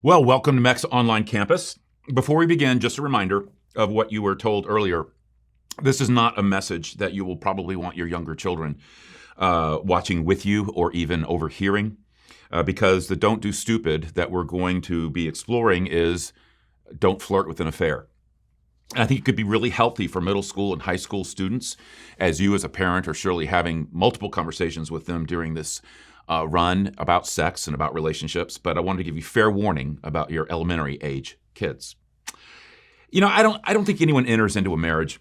Well, welcome to Meck's online campus. Before we begin, just a reminder of what you were told earlier. This is not a message that you will probably want your younger children watching with you or even overhearing, because the don't do stupid that we're going to be exploring is don't flirt with an affair. And I think it could be really healthy for middle school and high school students, as you as a parent are surely having multiple conversations with them during this run about sex and about relationships, but I wanted to give you fair warning about your elementary age kids. You know, I don't think anyone enters into a marriage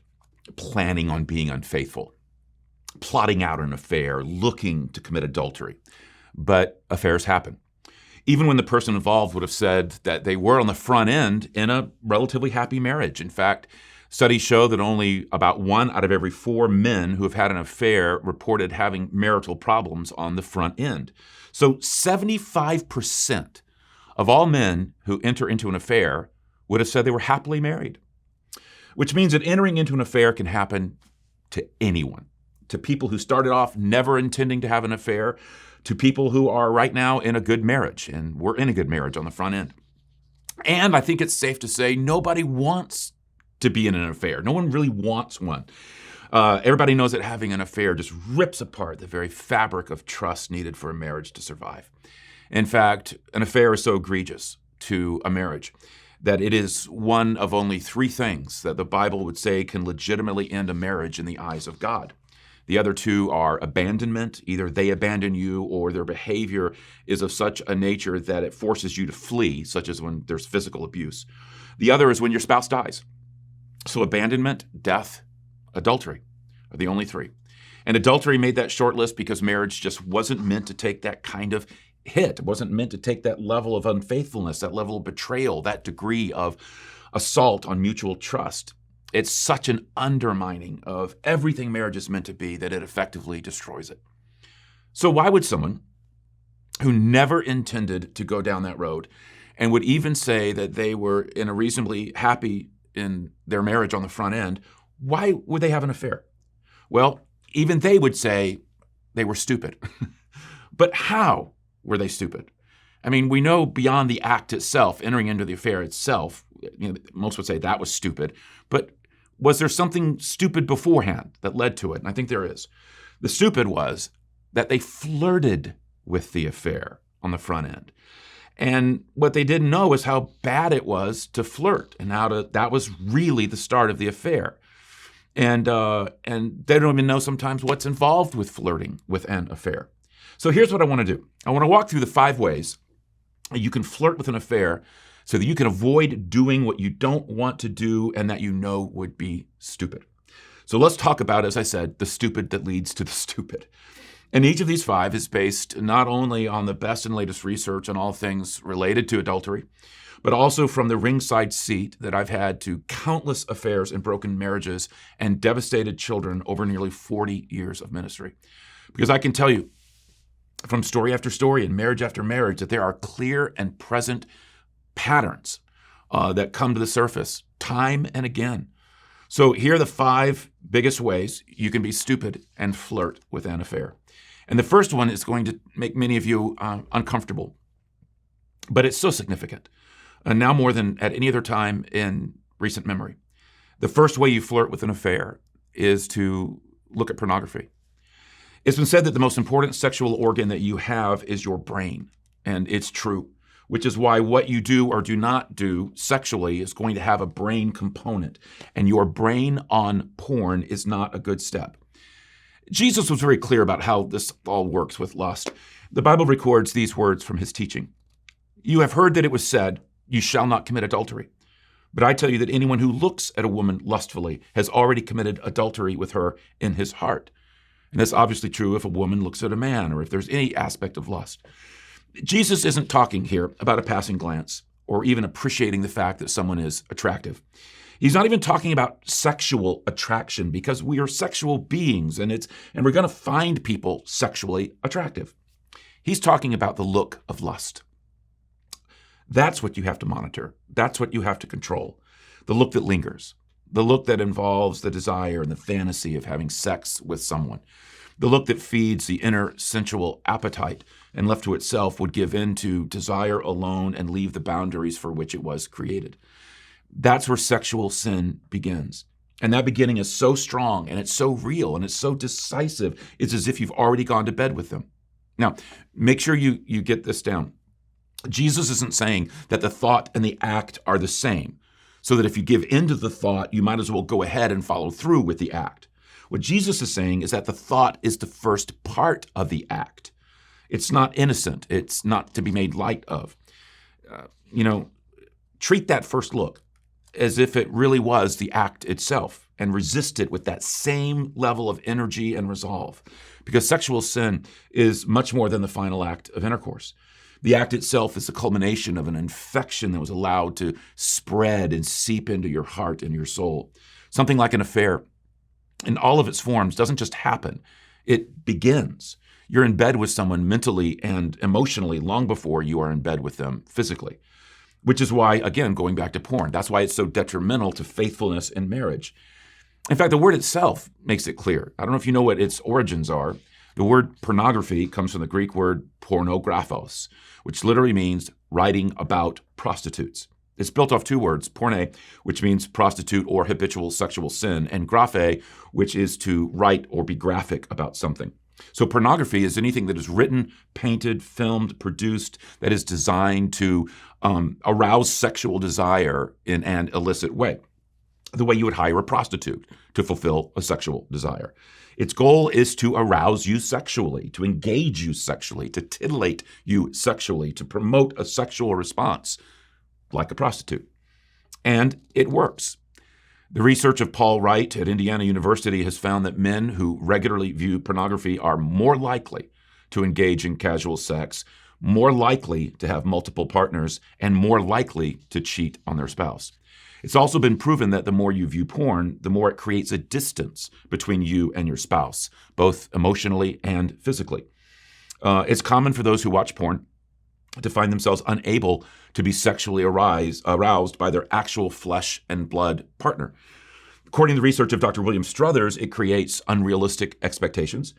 planning on being unfaithful, plotting out an affair, looking to commit adultery. But affairs happen. Even when the person involved would have said that they were on the front end in a relatively happy marriage. In fact, studies show that only about 1 out of every 4 men who have had an affair reported having marital problems on the front end. So 75% of all men who enter into an affair would have said they were happily married, which means that entering into an affair can happen to anyone, to people who started off never intending to have an affair, to people who are right now in a good marriage, and we're in a good marriage on the front end. And I think it's safe to say nobody wants to be in an affair. No one really wants one. Everybody knows that having an affair just rips apart the very fabric of trust needed for a marriage to survive. In fact, an affair is so egregious to a marriage that it is one of only 3 things that the Bible would say can legitimately end a marriage in the eyes of God. The other 2 are abandonment. Either they abandon you or their behavior is of such a nature that it forces you to flee, such as when there's physical abuse. The other is when your spouse dies. So abandonment, death, adultery are the only 3. And adultery made that short list because marriage just wasn't meant to take that kind of hit. It wasn't meant to take that level of unfaithfulness, that level of betrayal, that degree of assault on mutual trust. It's such an undermining of everything marriage is meant to be that it effectively destroys it. So why would someone who never intended to go down that road and would even say that they were in a reasonably happy in their marriage on the front end, why would they have an affair? Well, even they would say they were stupid. But how were they stupid? I mean, we know beyond the act itself, entering into the affair itself, most would say that was stupid. But was there something stupid beforehand that led to it? And I think there is. The stupid was that they flirted with the affair on the front end. And what they didn't know is how bad it was to flirt, and that was really the start of the affair. And they don't even know sometimes what's involved with flirting with an affair. So here's what I want to do. I want to walk through the 5 ways you can flirt with an affair so that you can avoid doing what you don't want to do and that you know would be stupid. So let's talk about, as I said, the stupid that leads to the stupid. And each of these 5 is based not only on the best and latest research on all things related to adultery, but also from the ringside seat that I've had to countless affairs and broken marriages and devastated children over nearly 40 years of ministry. Because I can tell you from story after story and marriage after marriage that there are clear and present patterns that come to the surface time and again. So here are the 5 biggest ways you can be stupid and flirt with an affair. And the first one is going to make many of you uncomfortable, but it's so significant, now more than at any other time in recent memory. The first way you flirt with an affair is to look at pornography. It's been said that the most important sexual organ that you have is your brain, and it's true, which is why what you do or do not do sexually is going to have a brain component, and your brain on porn is not a good step. Jesus was very clear about how this all works with lust. The Bible records these words from his teaching. You have heard that it was said, you shall not commit adultery. But I tell you that anyone who looks at a woman lustfully has already committed adultery with her in his heart. And that's obviously true if a woman looks at a man or if there's any aspect of lust. Jesus isn't talking here about a passing glance or even appreciating the fact that someone is attractive. He's not even talking about sexual attraction, because we are sexual beings and we're going to find people sexually attractive. He's talking about the look of lust. That's what you have to monitor. That's what you have to control. The look that lingers, the look that involves the desire and the fantasy of having sex with someone, the look that feeds the inner sensual appetite and left to itself would give in to desire alone and leave the boundaries for which it was created. That's where sexual sin begins. And that beginning is so strong and it's so real and it's so decisive. It's as if you've already gone to bed with them. Now, make sure you get this down. Jesus isn't saying that the thought and the act are the same, so that if you give in to the thought, you might as well go ahead and follow through with the act. What Jesus is saying is that the thought is the first part of the act. It's not innocent. It's not to be made light of. Treat that first look as if it really was the act itself and resist it with that same level of energy and resolve. Because sexual sin is much more than the final act of intercourse. The act itself is the culmination of an infection that was allowed to spread and seep into your heart and your soul. Something like an affair, in all of its forms, doesn't just happen. It begins. You're in bed with someone mentally and emotionally long before you are in bed with them physically. Which is why, again, going back to porn, that's why it's so detrimental to faithfulness in marriage. In fact, the word itself makes it clear. I don't know if you know what its origins are. The word pornography comes from the Greek word pornographos, which literally means writing about prostitutes. It's built off two words, porne, which means prostitute or habitual sexual sin, and graphe, which is to write or be graphic about something. So pornography is anything that is written, painted, filmed, produced, that is designed to arouse sexual desire in an illicit way, the way you would hire a prostitute to fulfill a sexual desire. Its goal is to arouse you sexually, to engage you sexually, to titillate you sexually, to promote a sexual response, like a prostitute. And it works. The research of Paul Wright at Indiana University has found that men who regularly view pornography are more likely to engage in casual sex, more likely to have multiple partners, and more likely to cheat on their spouse. It's also been proven that the more you view porn, the more it creates a distance between you and your spouse, both emotionally and physically. It's common for those who watch porn to find themselves unable to be sexually aroused by their actual flesh and blood partner. According to the research of Dr. William Struthers, it creates unrealistic expectations.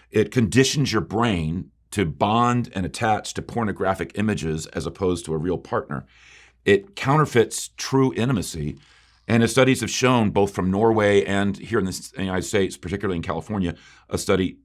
It conditions your brain to bond and attach to pornographic images as opposed to a real partner. It counterfeits true intimacy. And as studies have shown, both from Norway and here in the United States, particularly in California, a study,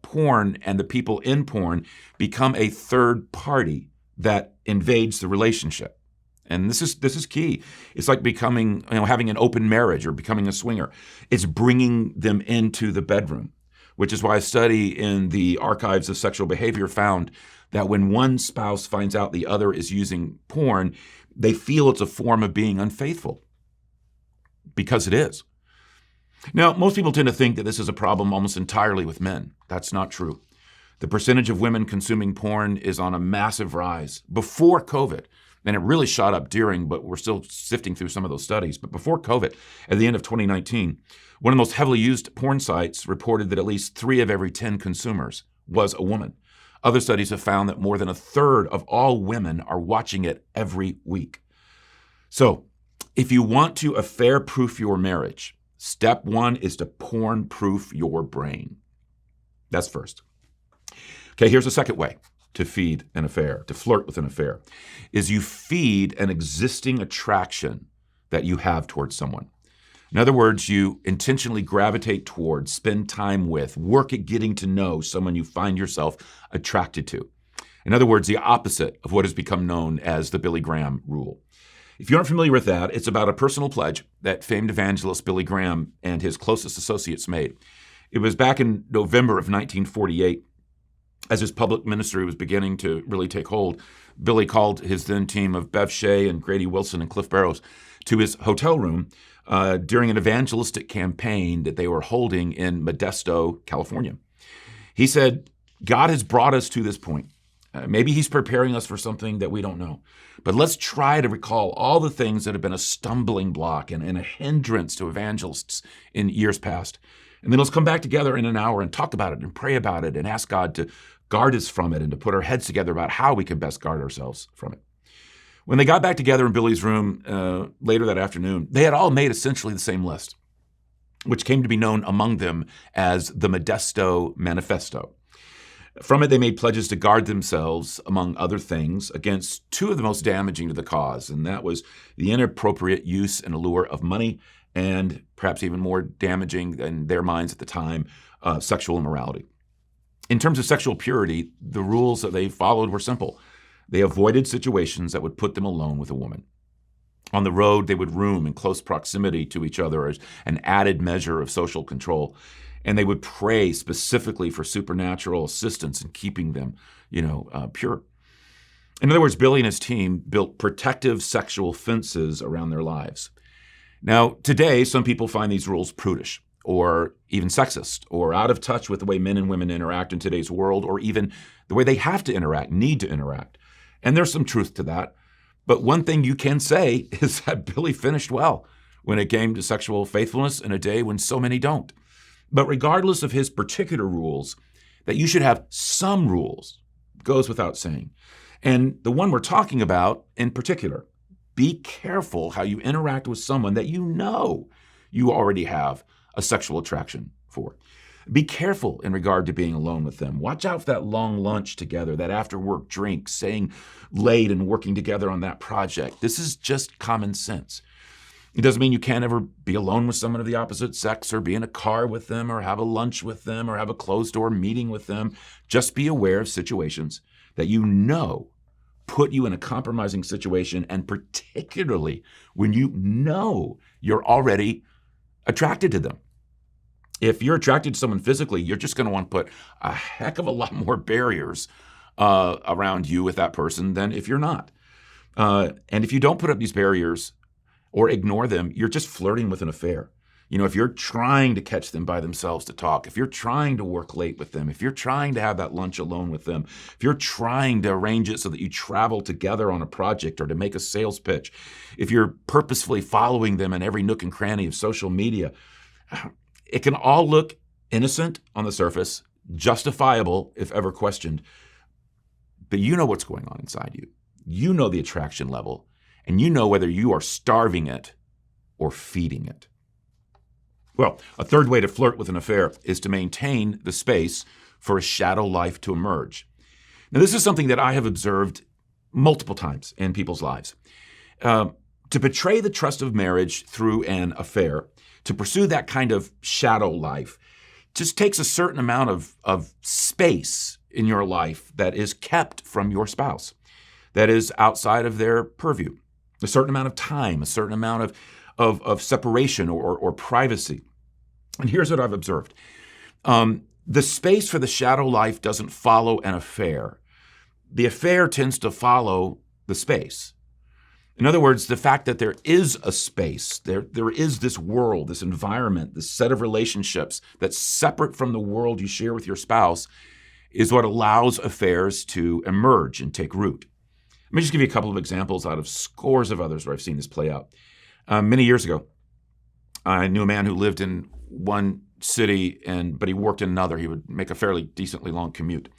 porn and the people in porn become a third party that invades the relationship. And this is key. It's like becoming, having an open marriage or becoming a swinger. It's bringing them into the bedroom, which is why a study in the archives of sexual behavior found that when one spouse finds out the other is using porn, they feel it's a form of being unfaithful, because it is. Now, most people tend to think that this is a problem almost entirely with men. That's not true. The percentage of women consuming porn is on a massive rise before COVID. And it really shot up during, but we're still sifting through some of those studies. But before COVID, at the end of 2019, one of the most heavily used porn sites reported that at least 3 of every 10 consumers was a woman. Other studies have found that more than a third of all women are watching it every week. So if you want to affair-proof your marriage, step 1 is to porn-proof your brain. That's first. Okay, here's the second way to feed an affair, to flirt with an affair, is you feed an existing attraction that you have towards someone. In other words, you intentionally gravitate towards, spend time with, work at getting to know someone you find yourself attracted to. In other words, the opposite of what has become known as the Billy Graham rule. If you aren't familiar with that, it's about a personal pledge that famed evangelist Billy Graham and his closest associates made. It was back in November of 1948. As his public ministry was beginning to really take hold, Billy called his then team of Bev Shea and Grady Wilson and Cliff Barrows to his hotel room during an evangelistic campaign that they were holding in Modesto, California. He said, God has brought us to this point, Maybe he's preparing us for something that we don't know. But let's try to recall all the things that have been a stumbling block and a hindrance to evangelists in years past. And then let's come back together in an hour and talk about it and pray about it and ask God to guard us from it and to put our heads together about how we can best guard ourselves from it. When they got back together in Billy's room later that afternoon, they had all made essentially the same list, which came to be known among them as the Modesto Manifesto. From it, they made pledges to guard themselves, among other things, against two of the most damaging to the cause, and that was the inappropriate use and allure of money, and perhaps even more damaging in their minds at the time, sexual immorality. In terms of sexual purity, the rules that they followed were simple. They avoided situations that would put them alone with a woman. On the road, they would room in close proximity to each other as an added measure of social control. And they would pray specifically for supernatural assistance in keeping them, pure. In other words, Billy and his team built protective sexual fences around their lives. Now, today, some people find these rules prudish or even sexist or out of touch with the way men and women interact in today's world, or even the way they have to interact, need to interact. And there's some truth to that. But one thing you can say is that Billy finished well when it came to sexual faithfulness in a day when so many don't. But regardless of his particular rules, that you should have some rules goes without saying. And the one we're talking about in particular, be careful how you interact with someone that you know you already have a sexual attraction for. Be careful in regard to being alone with them. Watch out for that long lunch together, that after-work drink, staying late and working together on that project. This is just common sense. It doesn't mean you can't ever be alone with someone of the opposite sex or be in a car with them or have a lunch with them or have a closed-door meeting with them. Just be aware of situations that you know put you in a compromising situation, and particularly when you know you're already attracted to them. If you're attracted to someone physically, you're just going to want to put a heck of a lot more barriers around you with that person than if you're not. And if you don't put up these barriers or ignore them, you're just flirting with an affair. If you're trying to catch them by themselves to talk, if you're trying to work late with them, if you're trying to have that lunch alone with them, if you're trying to arrange it so that you travel together on a project or to make a sales pitch, if you're purposefully following them in every nook and cranny of social media, it can all look innocent on the surface, justifiable if ever questioned, but you know what's going on inside you. You know the attraction level, and you know whether you are starving it or feeding it. Well, a third way to flirt with an affair is to maintain the space for a shadow life to emerge. Now, this is something that I have observed multiple times in people's lives. To betray the trust of marriage through an affair, to pursue that kind of shadow life, just takes a certain amount of space in your life that is kept from your spouse, that is outside of their purview. A certain amount of time, a certain amount of separation or privacy. And here's what I've observed. The space for the shadow life doesn't follow an affair. The affair tends to follow the space. In other words, the fact that there is a space, there is this world, this environment, this set of relationships that's separate from the world you share with your spouse is what allows affairs to emerge and take root. Let me just give you a couple of examples out of scores of others where I've seen this play out. Many years ago, I knew a man who lived in one city, but he worked in another. He would make a fairly decently long commute.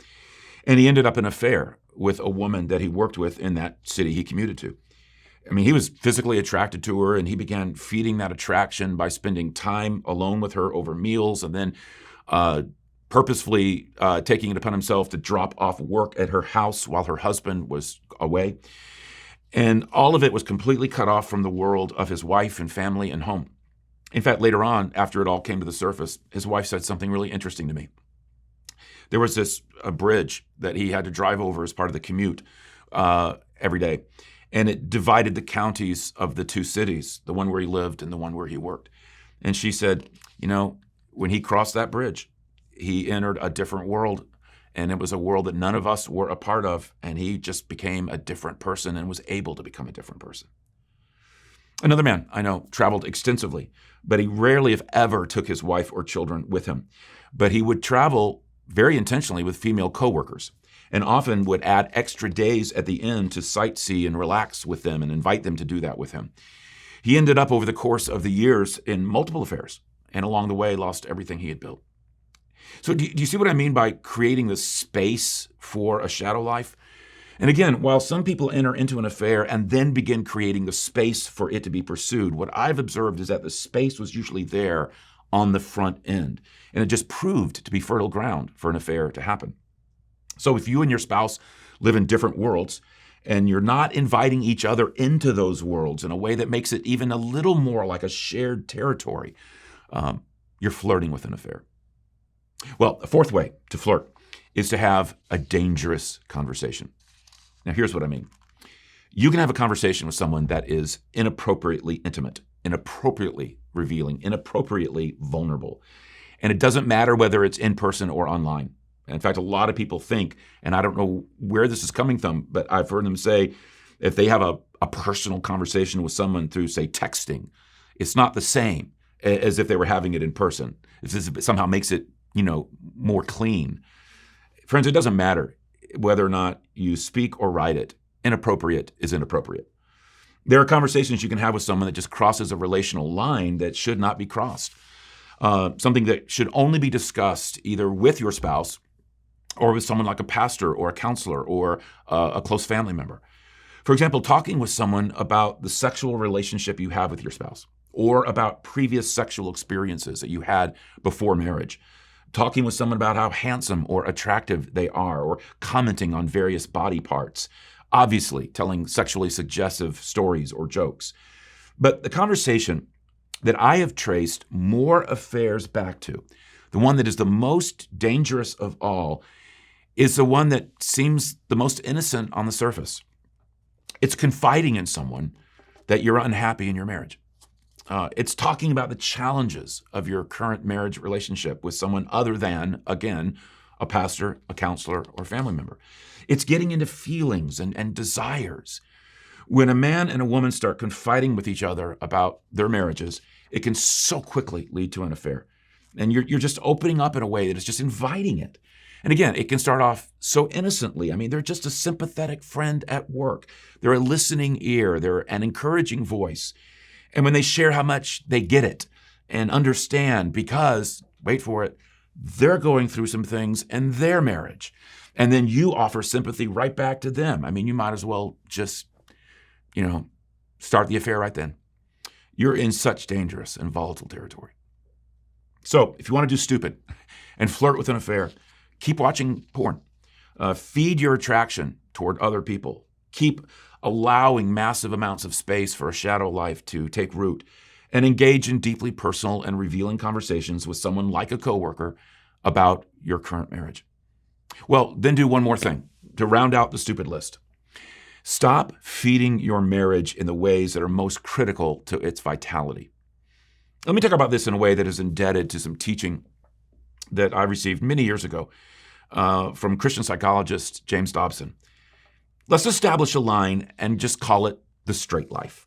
And he ended up in an affair with a woman that he worked with in that city he commuted to. I mean, he was physically attracted to her, and he began feeding that attraction by spending time alone with her over meals, and then purposefully taking it upon himself to drop off work at her house while her husband was away. And all of it was completely cut off from the world of his wife and family and home. In fact, later on, after it all came to the surface, his wife said something really interesting to me. There was a bridge that he had to drive over as part of the commute every day. And it divided the counties of the two cities, the one where he lived and the one where he worked. And she said, when he crossed that bridge, he entered a different world. And it was a world that none of us were a part of. And he just became a different person and was able to become a different person. Another man I know traveled extensively, but he rarely, if ever, took his wife or children with him. But he would travel very intentionally with female coworkers. and often would add extra days at the end to sightsee and relax with them and invite them to do that with him. He ended up over the course of the years in multiple affairs, and along the way lost everything he had built. So do you see what I mean by creating the space for a shadow life? And again, while some people enter into an affair and then begin creating the space for it to be pursued, what I've observed is that the space was usually there on the front end, and it just proved to be fertile ground for an affair to happen. So if you and your spouse live in different worlds, and you're not inviting each other into those worlds in a way that makes it even a little more like a shared territory, you're flirting with an affair. Well, a fourth way to flirt is to have a dangerous conversation. Now, here's what I mean. You can have a conversation with someone that is inappropriately intimate, inappropriately revealing, inappropriately vulnerable. And it doesn't matter whether it's in person or online. In fact, a lot of people think, and I don't know where this is coming from, but I've heard them say if they have a personal conversation with someone through, say, texting, it's not the same as if they were having it in person. It somehow makes it, more clean. Friends, it doesn't matter whether or not you speak or write it. Inappropriate is inappropriate. There are conversations you can have with someone that just crosses a relational line that should not be crossed. Something that should only be discussed either with your spouse or with someone like a pastor or a counselor or a close family member. For example, talking with someone about the sexual relationship you have with your spouse or about previous sexual experiences that you had before marriage. Talking with someone about how handsome or attractive they are or commenting on various body parts. Obviously, telling sexually suggestive stories or jokes. But the conversation that I have traced more affairs back to, the one that is the most dangerous of all, is the one that seems the most innocent on the surface. It's confiding in someone that you're unhappy in your marriage. It's talking about the challenges of your current marriage relationship with someone other than, again, a pastor, a counselor, or family member. It's getting into feelings and desires. When a man and a woman start confiding with each other about their marriages, it can so quickly lead to an affair. And you're just opening up in a way that is just inviting it. And again, it can start off so innocently. I mean, they're just a sympathetic friend at work. They're a listening ear. They're an encouraging voice. And when they share how much they get it and understand because, wait for it, they're going through some things in their marriage. And then you offer sympathy right back to them. I mean, you might as well just, start the affair right then. You're in such dangerous and volatile territory. So if you want to do stupid and flirt with an affair, keep watching porn. Feed your attraction toward other people. Keep allowing massive amounts of space for a shadow life to take root, and engage in deeply personal and revealing conversations with someone like a coworker about your current marriage. Well, then do one more thing to round out the stupid list. Stop feeding your marriage in the ways that are most critical to its vitality. Let me talk about this in a way that is indebted to some teaching that I received many years ago from Christian psychologist James Dobson. Let's establish a line and just call it the straight life.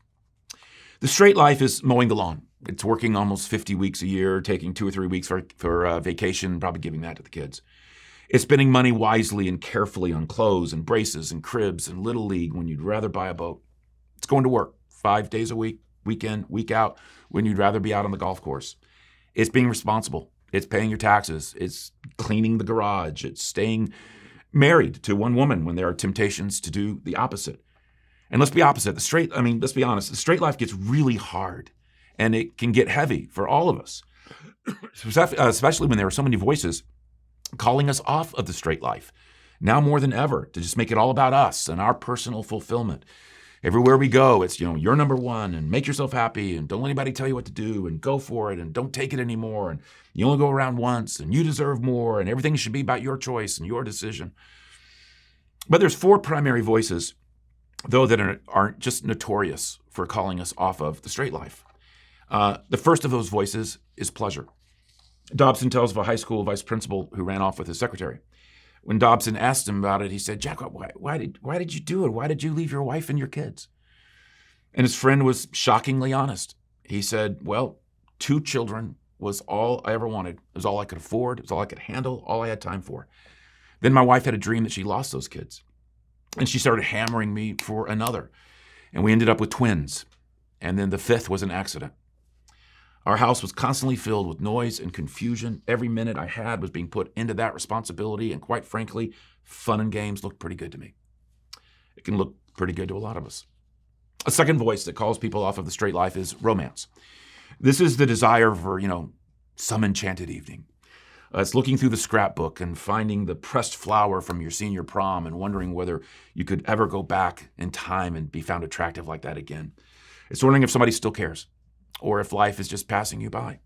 The straight life is mowing the lawn. It's working almost 50 weeks a year, taking 2 or 3 weeks for vacation, probably giving that to the kids. It's spending money wisely and carefully on clothes and braces and cribs and Little League when you'd rather buy a boat. It's going to work 5 days a week, week in, week out, when you'd rather be out on the golf course. It's being responsible. It's paying your taxes. It's cleaning the garage. It's staying married to one woman when there are temptations to do the opposite. And let's be honest, the straight life gets really hard and it can get heavy for all of us, especially when there are so many voices calling us off of the straight life. Now more than ever, to just make it all about us and our personal fulfillment. Everywhere we go, it's, you're number one and make yourself happy and don't let anybody tell you what to do and go for it and don't take it anymore and you only go around once and you deserve more and everything should be about your choice and your decision. But there's 4 primary voices, though, that aren't just notorious for calling us off of the straight life. The first of those voices is pleasure. Dobson tells of a high school vice principal who ran off with his secretary. When Dobson asked him about it, he said, "Jack, why did you do it? Why did you leave your wife and your kids?" And his friend was shockingly honest. He said, "Well, 2 children was all I ever wanted. It was all I could afford. It was all I could handle, all I had time for. Then my wife had a dream that she lost those kids. And she started hammering me for another. And we ended up with twins. And then the fifth was an accident. Our house was constantly filled with noise and confusion. Every minute I had was being put into that responsibility. And quite frankly, fun and games looked pretty good to me. It can look pretty good to a lot of us. A second voice that calls people off of the straight life is romance. This is the desire for, some enchanted evening. It's looking through the scrapbook and finding the pressed flower from your senior prom and wondering whether you could ever go back in time and be found attractive like that again. It's wondering if somebody still cares or if life is just passing you by.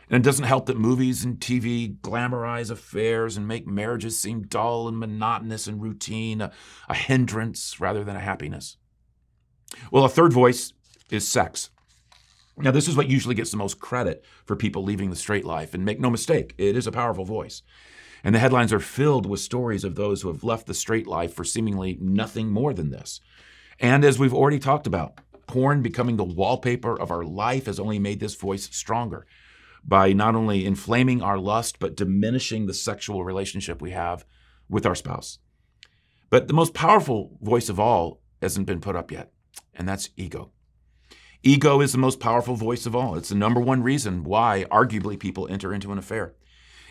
And it doesn't help that movies and TV glamorize affairs and make marriages seem dull and monotonous and routine, a hindrance rather than a happiness. Well, a third voice is sex. Now, this is what usually gets the most credit for people leaving the straight life. And make no mistake, it is a powerful voice. And the headlines are filled with stories of those who have left the straight life for seemingly nothing more than this. And as we've already talked about, porn becoming the wallpaper of our life has only made this voice stronger by not only inflaming our lust, but diminishing the sexual relationship we have with our spouse. But the most powerful voice of all hasn't been put up yet, and that's ego. Ego is the most powerful voice of all. It's the number one reason why, arguably, people enter into an affair.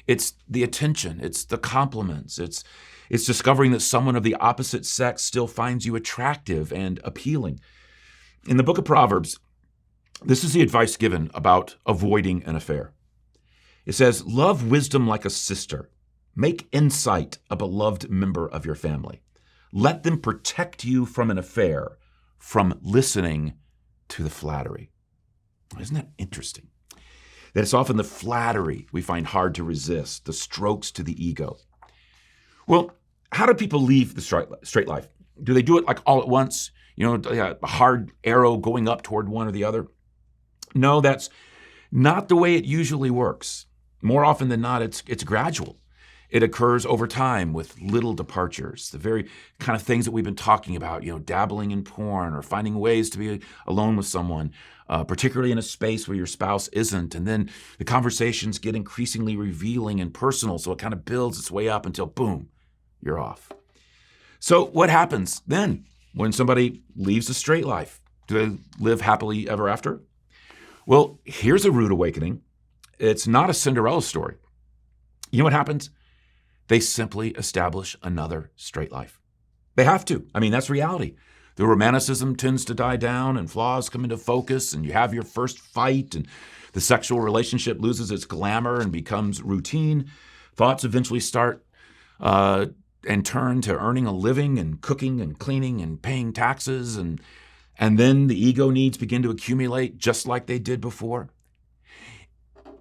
It's the attention. It's the compliments. It's discovering that someone of the opposite sex still finds you attractive and appealing. In the book of Proverbs, this is the advice given about avoiding an affair. It says, "Love wisdom like a sister. Make insight a beloved member of your family. Let them protect you from an affair, from listening to the flattery." Isn't that interesting? That it's often the flattery we find hard to resist, the strokes to the ego. Well, how do people leave the straight life? Do they do it like all at once? A hard arrow going up toward one or the other? No, that's not the way it usually works. More often than not, it's gradual. It occurs over time with little departures, the very kind of things that we've been talking about, dabbling in porn or finding ways to be alone with someone, particularly in a space where your spouse isn't. And then the conversations get increasingly revealing and personal, so it kind of builds its way up until, boom, you're off. So what happens then when somebody leaves the straight life? Do they live happily ever after? Well, here's a rude awakening. It's not a Cinderella story. You know what happens? They simply establish another straight life. They have to. That's reality. The romanticism tends to die down and flaws come into focus and you have your first fight and the sexual relationship loses its glamour and becomes routine. Thoughts eventually start and turn to earning a living and cooking and cleaning and paying taxes. And then the ego needs begin to accumulate just like they did before.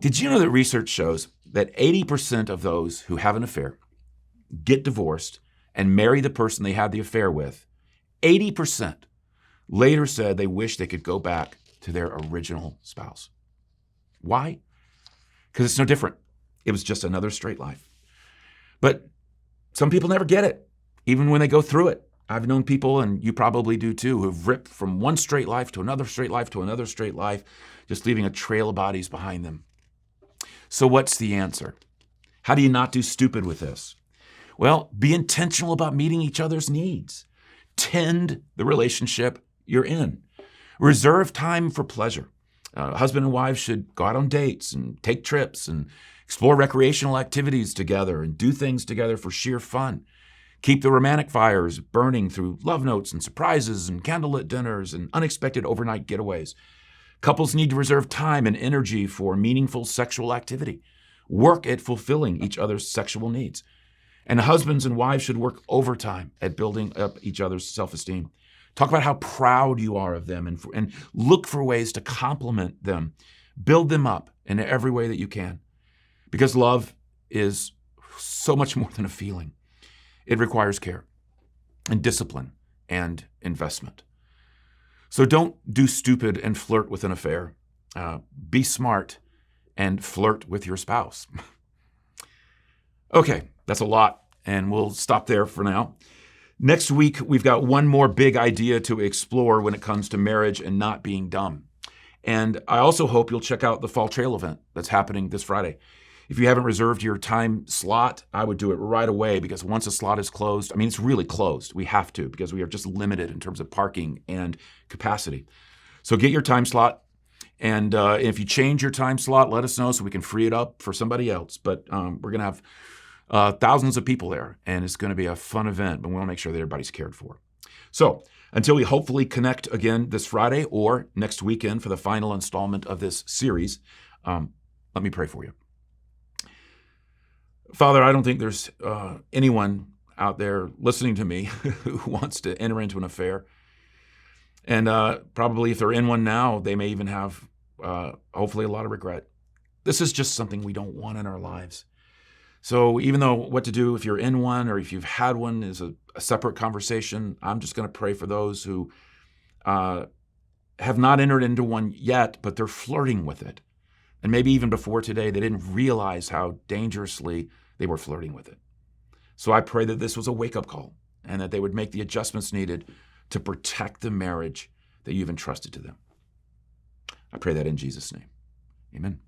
Did you know that research shows that 80% of those who have an affair get divorced and marry the person they had the affair with, 80% later said they wish they could go back to their original spouse. Why? Because it's no different. It was just another straight life. But some people never get it, even when they go through it. I've known people, and you probably do too, who've ripped from one straight life to another straight life to another straight life, just leaving a trail of bodies behind them. So what's the answer? How do you not do stupid with this? Well, be intentional about meeting each other's needs. Tend the relationship you're in. Reserve time for pleasure. Husband and wives should go out on dates and take trips and explore recreational activities together and do things together for sheer fun. Keep the romantic fires burning through love notes and surprises and candlelit dinners and unexpected overnight getaways. Couples need to reserve time and energy for meaningful sexual activity. Work at fulfilling each other's sexual needs. And husbands and wives should work overtime at building up each other's self-esteem. Talk about how proud you are of them and look for ways to compliment them. Build them up in every way that you can. Because love is so much more than a feeling. It requires care and discipline and investment. So don't do stupid and flirt with an affair. Be smart and flirt with your spouse. Okay, that's a lot, and we'll stop there for now. Next week, we've got one more big idea to explore when it comes to marriage and not being dumb. And I also hope you'll check out the Fall Trail event that's happening this Friday. If you haven't reserved your time slot, I would do it right away, because once a slot is closed, I mean, it's really closed. We have to, because we are just limited in terms of parking and capacity. So get your time slot. And if you change your time slot, let us know so we can free it up for somebody else. But we're going to have thousands of people there, and it's going to be a fun event, but we want to make sure that everybody's cared for. So until we hopefully connect again this Friday or next weekend for the final installment of this series, let me pray for you. Father, I don't think there's anyone out there listening to me who wants to enter into an affair. And probably if they're in one now, they may even have, hopefully, a lot of regret. This is just something we don't want in our lives. So even though what to do if you're in one or if you've had one is a separate conversation, I'm just going to pray for those who have not entered into one yet, but they're flirting with it. And maybe even before today, they didn't realize how dangerously they were flirting with it. So I pray that this was a wake-up call and that they would make the adjustments needed to protect the marriage that you've entrusted to them. I pray that in Jesus' name. Amen.